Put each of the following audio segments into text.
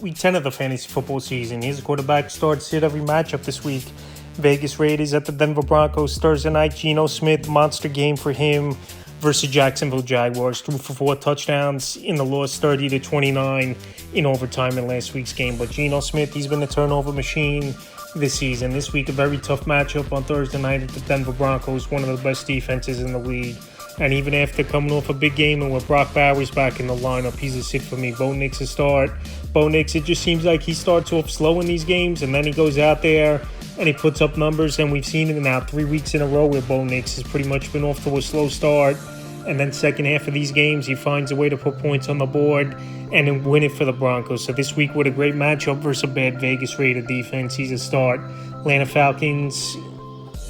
Week 10 of the fantasy football season. Here's a quarterback start sit every matchup this week. Vegas Raiders at the Denver Broncos Thursday night. Geno Smith, monster game for him versus Jacksonville Jaguars. Threw for 4 touchdowns in the loss 30-29 in overtime in last week's game. But Geno Smith, he's been a turnover machine this season. This week, a very tough matchup on Thursday night at the Denver Broncos, one of the best defenses in the league. And even after coming off a big game and with Brock Bowers back in the lineup, he's a sit for me. Bo Nix a start. Bo Nix, it just seems like he starts off slow in these games, and then he goes out there and he puts up numbers. And we've seen it now 3 weeks in a row where Bo Nix has pretty much been off to a slow start. And then second half of these games, he finds a way to put points on the board and then win it for the Broncos. So this week with a great matchup versus a bad Vegas Raider defense, he's a start. Atlanta Falcons,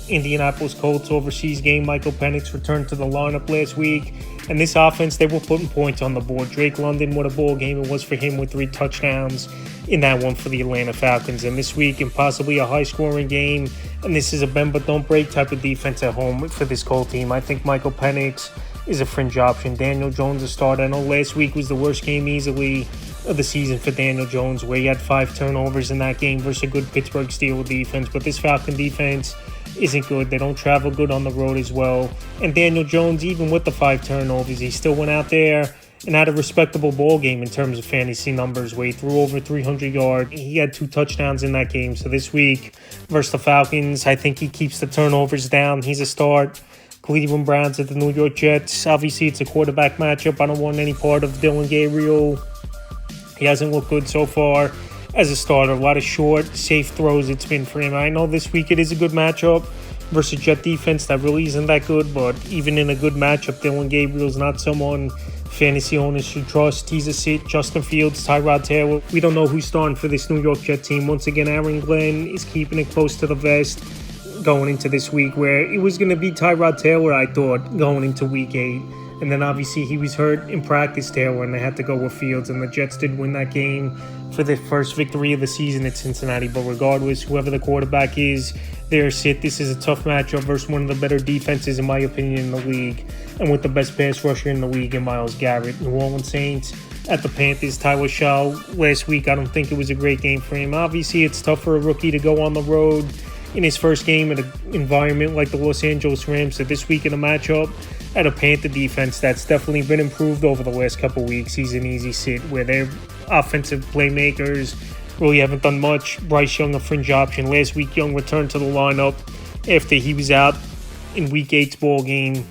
Indianapolis Colts overseas game. Michael Penix returned to the lineup last week. And this offense, they were putting points on the board. Drake London, what a ball game it was for him with 3 touchdowns in that one for the Atlanta Falcons. And this week, and possibly a high-scoring game. And this is a bend but don't break type of defense at home for this Colt team. I think Michael Penix is a fringe option. Daniel Jones a start. I know last week was the worst game easily of the season for Daniel Jones, where he had 5 turnovers in that game versus a good Pittsburgh Steelers defense. But this Falcon defense isn't good. They don't travel good on the road as well. And Daniel Jones, even with the 5 turnovers, he still went out there and had a respectable ball game in terms of fantasy numbers, where he threw over 300 yards. He had 2 touchdowns in that game. So this week versus the Falcons, I think he keeps the turnovers down. He's a start. Cleveland Browns at the New York Jets. Obviously, it's a quarterback matchup. I don't want any part of Dylan Gabriel. He hasn't looked good so far as a starter. A lot of short, safe throws it's been for him. I know this week it is a good matchup versus Jet defense that really isn't that good, but even in a good matchup, Dylan Gabriel's not someone fantasy owners should trust. He's a sit. Justin Fields, Tyrod Taylor. We don't know who's starting for this New York Jet team. Once again, Aaron Glenn is keeping it close to the vest going into this week, where it was going to be Tyrod Taylor, I thought, going into week 8. And then obviously he was hurt in practice, Taylor, and they had to go with Fields. And the Jets did win that game for the first victory of the season at Cincinnati. But regardless, whoever the quarterback is, they're sit. This is a tough matchup versus one of the better defenses, in my opinion, in the league. And with the best pass rusher in the league in Myles Garrett. New Orleans Saints at the Panthers. Tyler Shaw last week, I don't think it was a great game for him. Obviously, it's tough for a rookie to go on the road in his first game at an environment like the Los Angeles Rams. So this week in a matchup at a Panther defense that's definitely been improved over the last couple weeks, he's an easy sit, where their offensive playmakers really haven't done much. Bryce Young, a fringe option. Last week, Young returned to the lineup after he was out in Week 8's ball game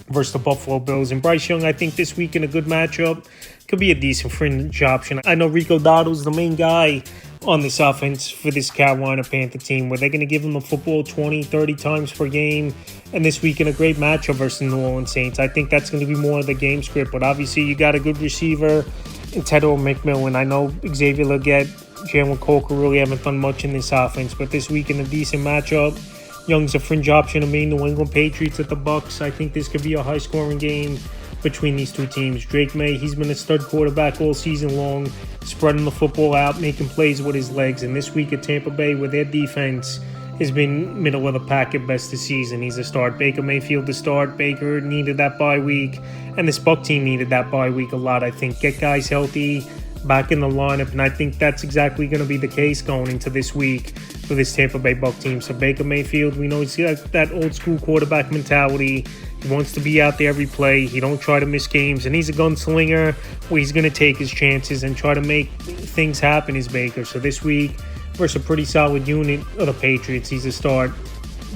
versus the Buffalo Bills. And Bryce Young, I think this week in a good matchup, could be a decent fringe option. I know Rico Dotto's the main guy on this offense for this Carolina Panther team, where they're going to give him the football 20, 30 times per game. And this week in a great matchup versus the New Orleans Saints, I think that's going to be more of the game script. But obviously you got a good receiver in Teddy McMillan. I know Xavier Legette, Jalen Coker really haven't done much in this offense. But this week in a decent matchup, Young's a fringe option to me. New England Patriots at the Bucs. I think this could be a high-scoring game between these two teams. Drake May, he's been a stud quarterback all season long, spreading the football out, making plays with his legs. And this week at Tampa Bay, where their defense has been middle of the pack at best this season, he's a start. Baker Mayfield to start. Baker needed that bye week, and this Buck team needed that bye week a lot. I think get guys healthy, back in the lineup, and I think that's exactly going to be the case going into this week for this Tampa Bay Buck team. So Baker Mayfield, we know he's got that old school quarterback mentality. He wants to be out there every play. He don't try to miss games, and he's a gunslinger where he's going to take his chances and try to make things happen is Baker. So this week versus a pretty solid unit of the Patriots, he's a start.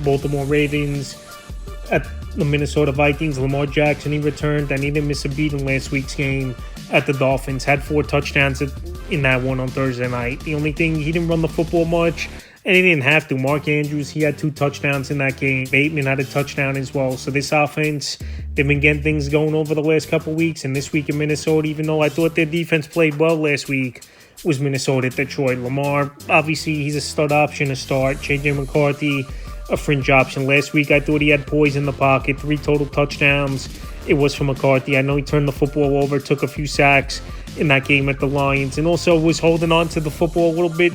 Baltimore Ravens at the Minnesota Vikings. Lamar Jackson, he returned, and he didn't miss a beat in last week's game at the Dolphins. Had 4 touchdowns in that one on Thursday night. The only thing, he didn't run the football much, and he didn't have to. Mark Andrews, he had 2 touchdowns in that game. Bateman had a touchdown as well. So this offense, they've been getting things going over the last couple weeks. And this week in Minnesota, even though I thought their defense played well last week, was Minnesota at Detroit. Lamar, obviously, he's a stud option to start. J.J. McCarthy, a fringe option. Last week, I thought he had poise in the pocket. 3 total touchdowns. It was for McCarthy. I know he turned the football over, took a few sacks in that game at the Lions, and also was holding on to the football a little bit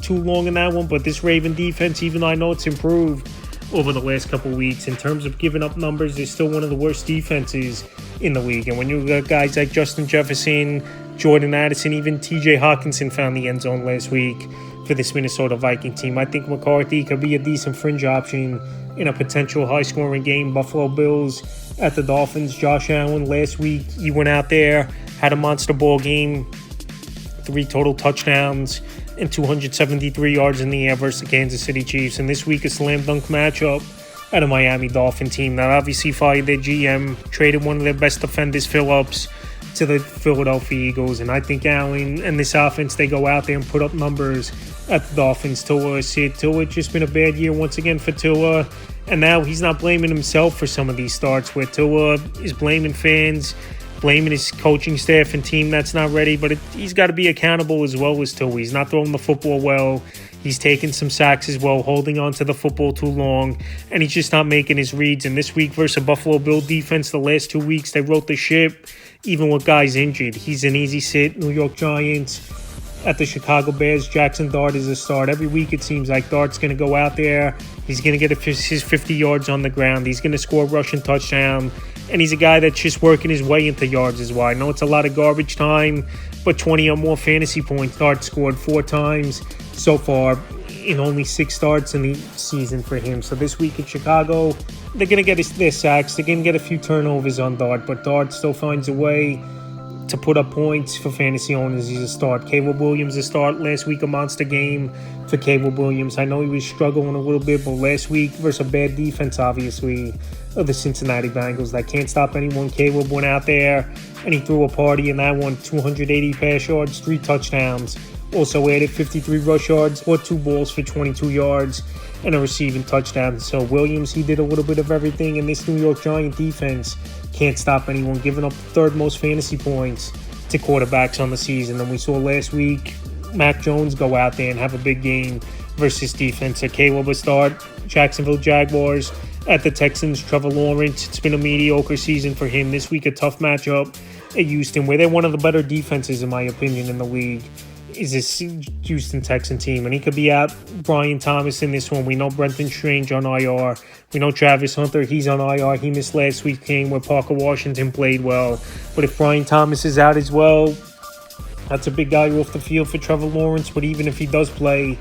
too long in that one. But this Raven defense, even though I know it's improved over the last couple weeks, in terms of giving up numbers, they're still one of the worst defenses in the league. And when you got guys like Justin Jefferson, Jordan Addison, even TJ Hawkinson found the end zone last week for this Minnesota Viking team. I think McCarthy could be a decent fringe option in a potential high-scoring game. Buffalo Bills at the Dolphins. Josh Allen last week, he went out there, had a monster ball game, 3 total touchdowns and 273 yards in the air versus the Kansas City Chiefs. And this week, a slam dunk matchup at a Miami Dolphin team that obviously fired their GM, traded one of their best defenders, Phillips, to the Philadelphia Eagles. And I think Allen and this offense, they go out there and put up numbers at the Dolphins. Tua, it's just been a bad year once again for Tua. And now he's not blaming himself for some of these starts, where Tua is blaming fans, blaming his coaching staff and team that's not ready. But he's got to be accountable as well as Tua. He's not throwing the football well. He's taking some sacks as well, holding on to the football too long, and he's just not making his reads. And this week versus a Buffalo Bill defense, the last 2 weeks, they wrote the ship, even with guys injured. He's an easy sit. New York Giants at the Chicago Bears. Jackson Dart is a start. Every week it seems like Dart's going to go out there. He's going to get his 50 yards on the ground. He's going to score a rushing touchdown. And he's a guy that's just working his way into yards as well. I know it's a lot of garbage time, but 20 or more fantasy points. Dart scored 4 times so far in only 6 starts in the season for him. So this week in Chicago, they're going to get their sacks. They're going to get a few turnovers on Dart, but Dart still finds a way to put up points for fantasy owners. He's a start. Caleb Williams a start. Last week a monster game for Caleb Williams. I know he was struggling a little bit, but last week versus a bad defense, obviously, of the Cincinnati Bengals that can't stop anyone. Caleb went out there and he threw a party in that one. 280 pass yards, 3 touchdowns. Also added 53 rush yards, or 2 balls for 22 yards and a receiving touchdown. So Williams, he did a little bit of everything, and this New York Giant defense can't stop anyone, giving up 3rd most fantasy points to quarterbacks on the season. And we saw last week Mac Jones go out there and have a big game versus defense. So Caleb a start. Jacksonville Jaguars at the Texans. Trevor Lawrence, it's been a mediocre season for him. This week a tough matchup at Houston, where they're one of the better defenses, in my opinion, in the league, is this Houston Texan team. And he could be out. Brian Thomas in this one. We know Brenton Strange on IR. We know Travis Hunter, he's on IR. He missed last week's game where Parker Washington played well. But if Brian Thomas is out as well, that's a big guy off the field for Trevor Lawrence. But even if he does play,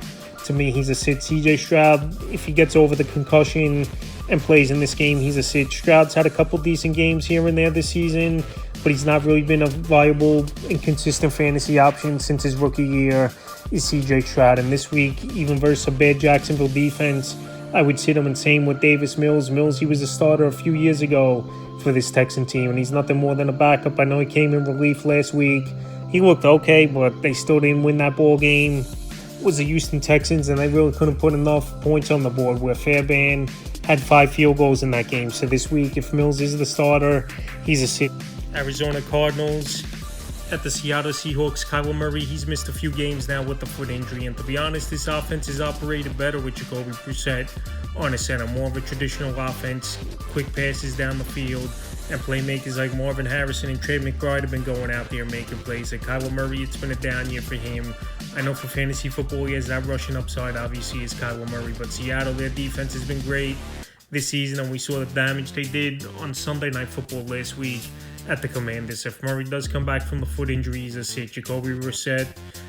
to me, he's a sit. CJ Stroud, if he gets over the concussion and plays in this game, he's a sit. Stroud's had a couple decent games here and there this season, but he's not really been a viable and consistent fantasy option since his rookie year, is CJ Stroud. And this week, even versus a bad Jacksonville defense, I would sit him. And same with Davis Mills. Mills, he was a starter a few years ago for this Texan team, and he's nothing more than a backup. I know he came in relief last week. He looked okay, but they still didn't win that ball game. It was the Houston Texans, and they really couldn't put enough points on the board, where Fairbairn had 5 field goals in that game. So this week, if Mills is the starter, he's a sit. Arizona Cardinals at the Seattle Seahawks. Kyler Murray, he's missed a few games now with the foot injury. And to be honest, this offense is operated better with Jacoby Brissett on the center. More of a traditional offense, quick passes down the field, and playmakers like Marvin Harrison and Trey McBride have been going out there making plays. Like Kyler Murray, it's been a down year for him. I know for fantasy football, he has that rushing upside, obviously, is Kyler Murray. But Seattle, their defense has been great this season, and we saw the damage they did on Sunday Night Football last week at the Commanders. If Murray does come back from the foot injury, he's a sit. Jacoby Brissett,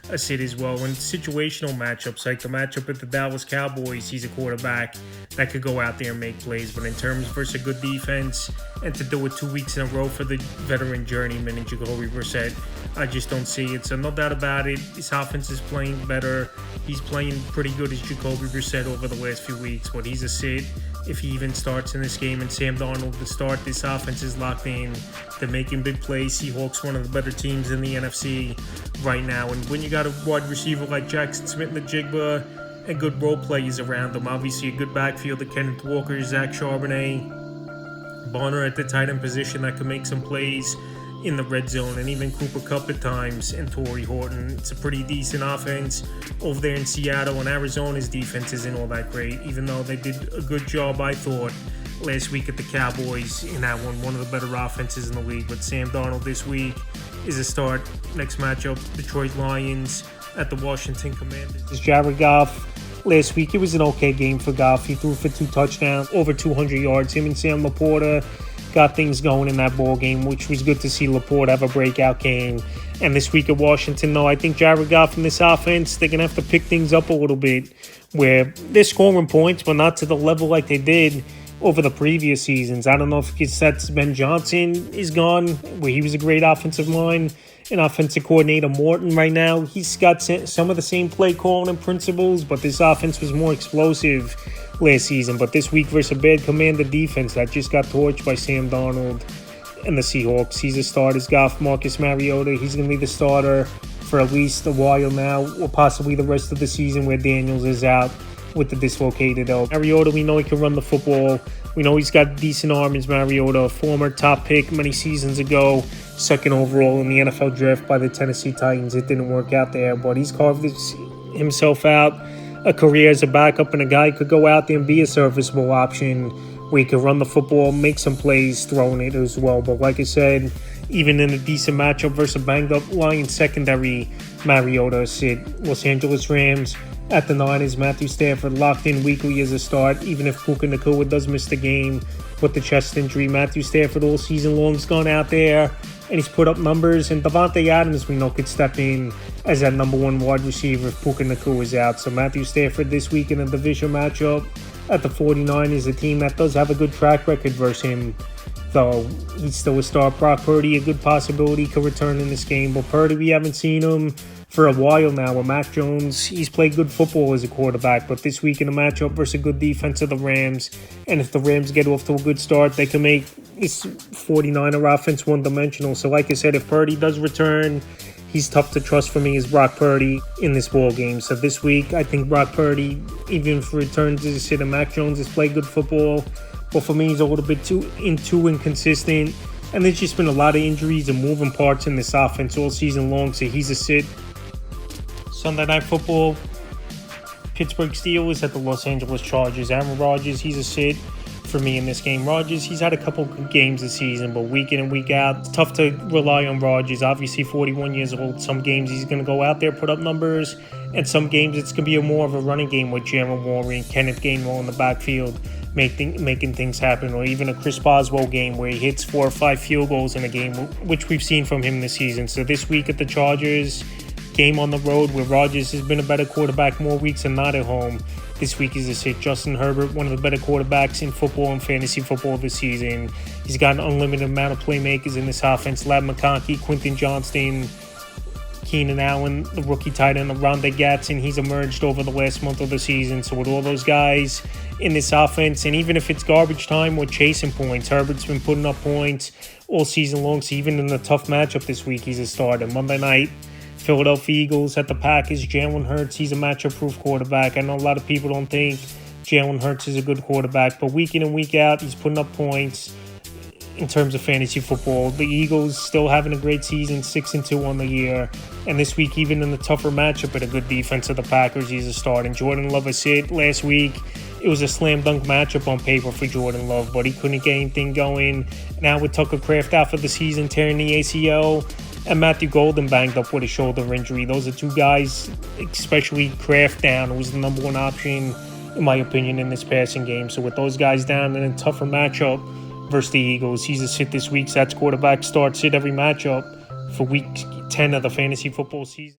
a sit as well. And situational matchups, like the matchup at the Dallas Cowboys, he's a quarterback that could go out there and make plays. But in terms versus a good defense, and to do it 2 weeks in a row for the veteran journeyman in Jacoby Brissett, I just don't see it. So no doubt about it, this offense is playing better. He's playing pretty good as Jacoby Brissett over the last few weeks, but he's a sit if he even starts in this game. And Sam Darnold to start. This offense is locked in. They're making big plays. Seahawks, one of the better teams in the NFC right now. And when you got a wide receiver like Jackson Smith-Njigba and good role players around them, obviously a good backfield of Kenneth Walker, Zach Charbonnet, Bonner at the tight end position that can make some plays in the red zone, and even Cooper Kupp at times, and Torrey Horton. It's a pretty decent offense over there in Seattle, and Arizona's defense isn't all that great, even though they did a good job, I thought, last week at the Cowboys in that one of the better offenses in the league. But Sam Darnold this week is a start. Next matchup, Detroit Lions at the Washington Commanders. Jared Goff, last week it was an okay game for Goff. He threw for 2 touchdowns, over 200 yards. Him and Sam Laporta, got things going in that ball game, which was good to see Laporte have a breakout game. And this week at Washington, though, I think Jared Goff in this offense, they're going to have to pick things up a little bit, where they're scoring points, but not to the level like they did over the previous seasons. I don't know if it's that Ben Johnson is gone, where he was a great offensive line and offensive coordinator. Morton right now, he's got some of the same play calling and principles, but this offense was more explosive last season. But this week versus a bad Commander defense that just got torched by Sam Darnold and the Seahawks, he's a starter's Goff. Marcus Mariota, he's going to be the starter for at least a while now, or possibly the rest of the season, where Daniels is out with the dislocated elbow. Mariota, we know he can run the football. We know he's got decent arms. Mariota, a former top pick many seasons ago, second overall in the NFL draft by the Tennessee Titans. It didn't work out there, but he's carved himself out a career as a backup, and a guy could go out there and be a serviceable option where he could run the football, make some plays, throwing it as well. But like I said, even in a decent matchup versus a banged-up Lions secondary, Mariota sit. Los Angeles Rams at the Niners, Matthew Stafford locked in weekly as a start, even if Puka Nacua does miss the game with the chest injury. Matthew Stafford all season long has gone out there and he's put up numbers, and Davante Adams, we know, could step in as that number one wide receiver if Puka Nacua is out. So Matthew Stafford this week in a division matchup at the 49ers, a team that does have a good track record versus him, though he's still a star. Brock Purdy, a good possibility, could return in this game, but Purdy, we haven't seen him for a while now. With Mac Jones, he's played good football as a quarterback, but this week in a matchup versus a good defense of the Rams, and if the Rams get off to a good start, they can make this 49er offense one-dimensional. So like I said, if Purdy does return, he's tough to trust for me as Brock Purdy in this ball game. So this week, I think Brock Purdy, even if he returns as a sitter, Mac Jones has played good football, but for me, he's a little bit too inconsistent. And there's just been a lot of injuries and moving parts in this offense all season long, so he's a sit. Sunday Night Football, Pittsburgh Steelers at the Los Angeles Chargers. Aaron Rodgers, he's a sit for me in this game. Rodgers, he's had a couple good games this season, but week in and week out, it's tough to rely on Rodgers. Obviously, 41 years old. Some games he's going to go out there, put up numbers, and some games it's going to be more of a running game with Jalen Warren, Kenneth Gainwell in the backfield, making things happen, or even a Chris Boswell game where he hits 4 or 5 field goals in a game, which we've seen from him this season. So this week at the Chargers, game on the road where Rodgers has been a better quarterback more weeks than not at home. This week is a sit. Justin Herbert, one of the better quarterbacks in football and fantasy football this season. He's got an unlimited amount of playmakers in this offense. Ladd McConkey, Quentin Johnston, Keenan Allen, the rookie tight end, Rondé Gatson, he's emerged over the last month of the season. So with all those guys in this offense, and even if it's garbage time or chasing points, Herbert's been putting up points all season long. So even in the tough matchup this week, he's a starter. Monday night, Philadelphia Eagles at the Packers. Jalen Hurts, he's a matchup-proof quarterback. I know a lot of people don't think Jalen Hurts is a good quarterback, but week in and week out, he's putting up points in terms of fantasy football. The Eagles still having a great season, 6-2 on the year. And this week, even in the tougher matchup at a good defense of the Packers, he's a start. And Jordan Love is it. Last week, it was a slam dunk matchup on paper for Jordan Love, but he couldn't get anything going. Now with Tucker Kraft out for the season, tearing the ACL, and Matthew Golden banged up with a shoulder injury. Those are two guys, especially Kraft down, who was the number one option, in my opinion, in this passing game. So with those guys down in a tougher matchup versus the Eagles, he's a sit this week. So that's quarterback start, sit every matchup for week 10 of the fantasy football season.